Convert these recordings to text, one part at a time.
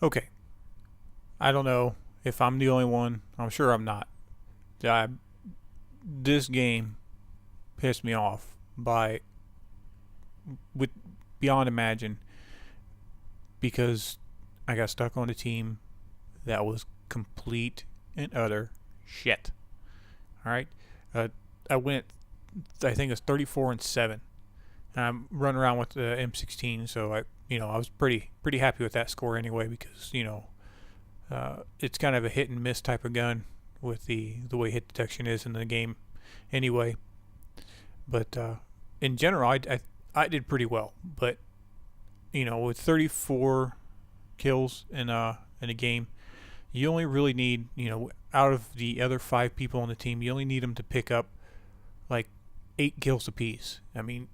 Okay, I don't know if I'm the only one. I'm sure I'm not. I, this game pissed me off by with beyond imagine because I got stuck on a team that was complete and utter shit. All right, uh, I went. I think it was 34-7. I'm running around with the M16, so I was pretty happy with that score anyway because it's kind of a hit and miss type of gun with the way hit detection is in the game anyway. But in general, I did pretty well. But with 34 kills in a game, you only really need out of the other five people on the team, you only need them to pick up like 8 kills apiece. I mean,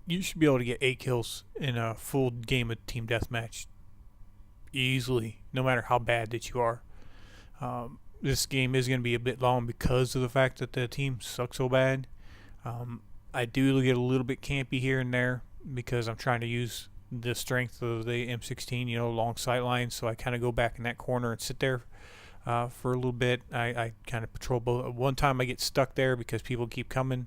you should be able to get 8 kills in a full game of team deathmatch easily, no matter how bad that you are. This game is going to be a bit long because of the fact that the team sucks so bad. Um, I do get a little bit campy here and there because I'm trying to use the strength of the M16, long sight lines. So I kind of go back in that corner and sit there for a little bit. I kind of patrol both. One time I get stuck there because people keep coming,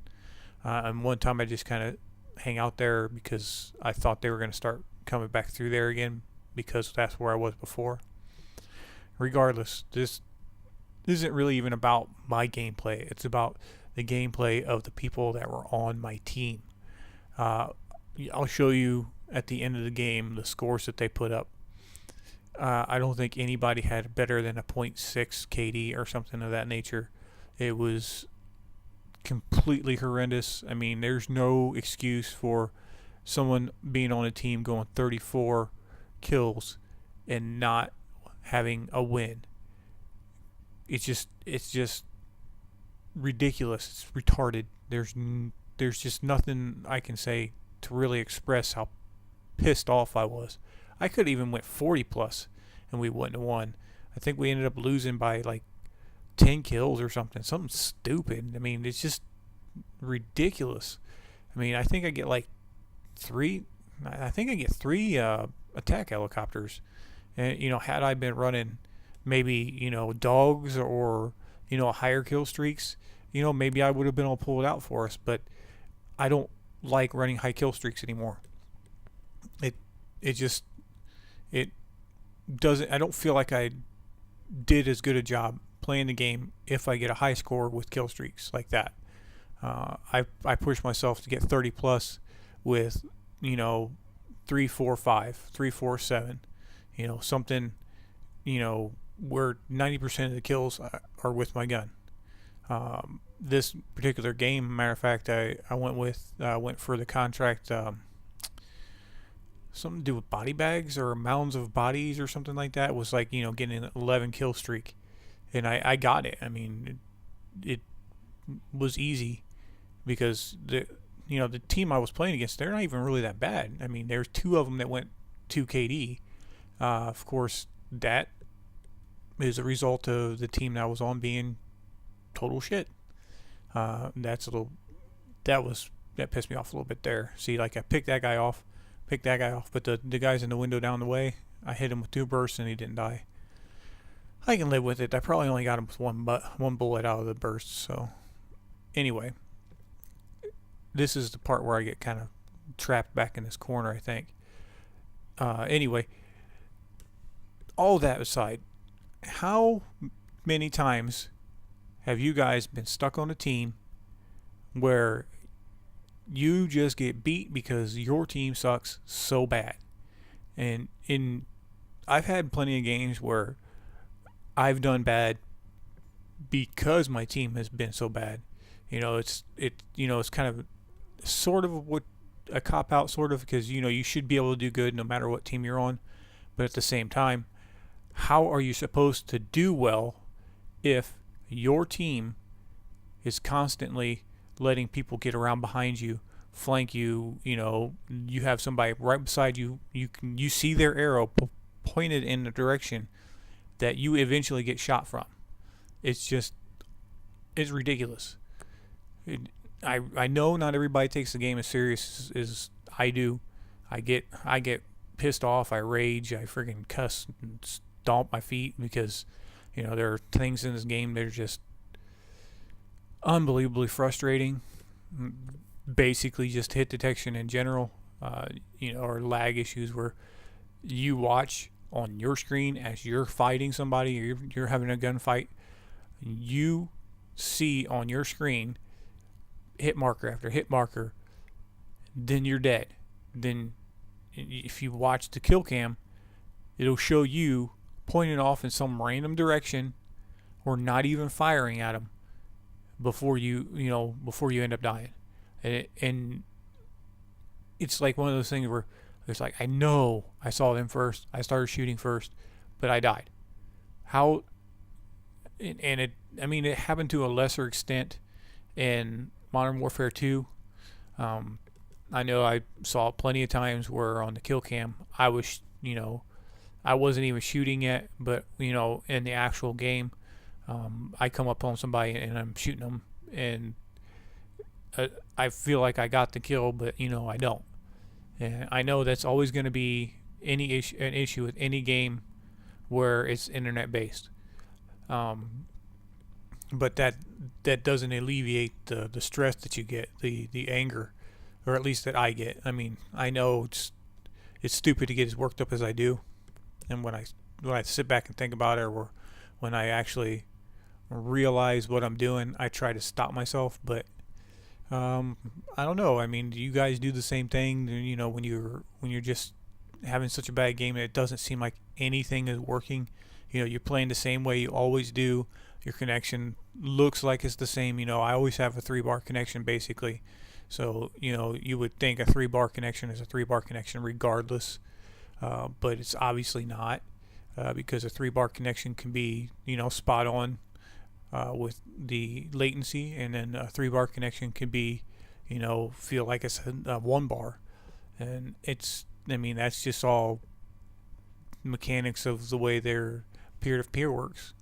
and one time I just kind of hang out there because I thought they were going to start coming back through there again because that's where I was before. Regardless, this isn't really even about my gameplay. It's about the gameplay of the people that were on my team. Uh, I'll show you at the end of the game the scores that they put up. I don't think anybody had better than a .6 KD or something of that nature. It was completely horrendous. I mean, there's no excuse for someone being on a team going 34 kills and not having a win. It's just ridiculous. It's retarded. There's just nothing I can say to really express how pissed off I was. I could even went 40 plus and we wouldn't have won. I think we ended up losing by like 10 kills or something stupid. I mean, it's just ridiculous. I mean, I think I get like three. I think I get three attack helicopters, and had I been running maybe dogs or higher kill streaks, maybe I would have been able to pull it out for us. But I don't like running high kill streaks anymore. It it just it doesn't. I don't feel like I did as good a job playing the game if I get a high score with kill streaks like that. I push myself to get 30 plus with 3-4-5, 3-4-7, something where 90% of the kills are with my gun. This particular game, matter of fact, I went for the contract. Something to do with body bags or mounds of bodies or something like that. It was like getting an 11 kill streak, and I got it. I mean, it was easy because the team I was playing against, they're not even really that bad. I mean, there's two of them that went 2 KD. Of course, that is a result of the team that I was on being total shit. That's a little that pissed me off a little bit there. See, like I picked that guy off, but the guys in the window down the way, I hit him with 2 bursts and he didn't die. I can live with it. I probably only got him with one bullet out of the burst. So anyway, this is the part where I get kind of trapped back in this corner, I think. Anyway, all that aside, how many times have you guys been stuck on a team where you just get beat because your team sucks so bad? And I've had plenty of games where I've done bad because my team has been so bad. It's kind of sort of what a cop out sort of, because you should be able to do good no matter what team you're on, but at the same time, how are you supposed to do well if your team is constantly letting people get around behind you, flank you? You have somebody right beside you. You see their arrow pointed in the direction that you eventually get shot from. It's ridiculous. I know not everybody takes the game as serious as I do. I get pissed off. I rage. I friggin' cuss and stomp my feet because, there are things in this game that are just unbelievably frustrating. Basically, just hit detection in general, or lag issues where you watch on your screen as you're fighting somebody or you're having a gunfight. You see on your screen hit marker after hit marker, then you're dead. Then if you watch the kill cam, it'll show you pointing off in some random direction or not even firing at them before you end up dying. And it's like one of those things where it's like, I know I saw them first, I started shooting first, but I died. How? And it happened to a lesser extent in Modern Warfare 2. I know I saw plenty of times where on the kill cam I wasn't even shooting yet, but in the actual game, I come up on somebody and I'm shooting them, and I feel like I got the kill, but I don't. And I know that's always going to be an issue with any game where it's internet based. But that doesn't alleviate the stress that you get, the anger, or at least that I get. I mean, I know it's stupid to get as worked up as I do, and when I sit back and think about it, or when I actually realize what I'm doing, I try to stop myself. But I don't know. I mean, do you guys do the same thing? When you're just having such a bad game and it doesn't seem like anything is working. You're playing the same way you always do. Your connection looks like it's the same. I always have a 3-bar connection basically. So, you would think a 3-bar connection is a 3-bar connection regardless. But it's obviously not, because a 3-bar connection can be, spot on with the latency, and then a 3-bar connection can be, feel like it's a 1-bar. And that's just all mechanics of the way their peer-to-peer works.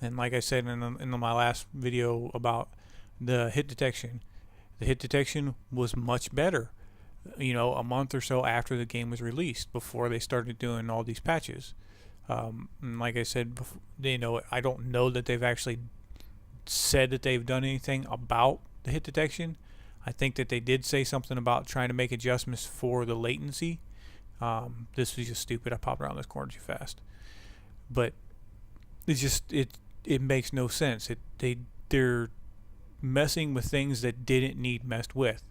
And like I said in my last video about the hit detection was much better, a month or so after the game was released, before they started doing all these patches. And like I said before, I don't know that they've actually said that they've done anything about the hit detection. I think that they did say something about trying to make adjustments for the latency. This was just stupid. I popped around this corner too fast. But it's just it makes no sense. They're messing with things that didn't need messed with.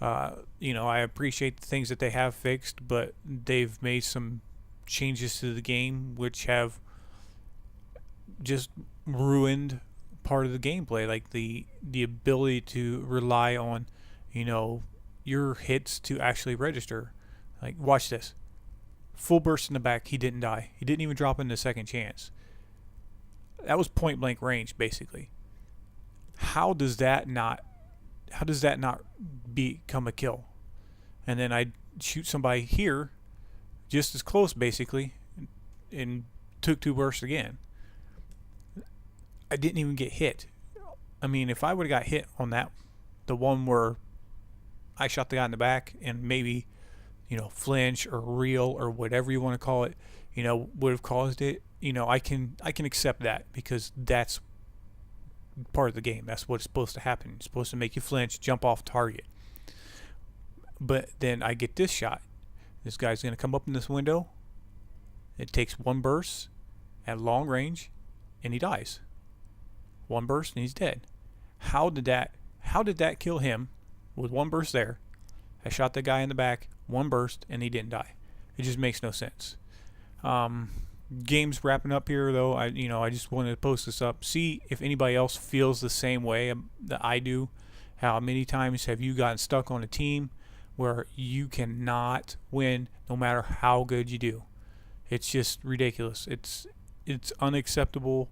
I appreciate the things that they have fixed, but they've made some changes to the game which have just ruined part of the gameplay, like the ability to rely on your hits to actually register. Like, watch this. Full burst in the back, he didn't die. He didn't even drop in the second chance. That was point blank range, basically. How does that not become a kill? And then I shoot somebody here, just as close, basically, and took 2 bursts again. I didn't even get hit. I mean, if I would have got hit on the one where I shot the guy in the back and maybe, flinch or reel or whatever you want to call it, would have caused it, I can accept that, because that's part of the game. That's what's supposed to happen. It's supposed to make you flinch, jump off target. But then I get this shot. This guy's going to come up in this window. It takes 1 burst at long range, and he dies. 1 burst and he's dead. How did that kill him with 1 burst there? I shot the guy in the back, 1 burst, and he didn't die. It just makes no sense. Game's wrapping up here, though. I just wanted to post this up. See if anybody else feels the same way that I do. How many times have you gotten stuck on a team where you cannot win no matter how good you do? It's just ridiculous. It's unacceptable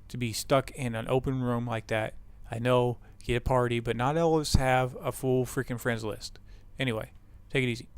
to be stuck in an open room like that. I know, get a party, but not all of us have a full freaking friends list. Anyway, take it easy.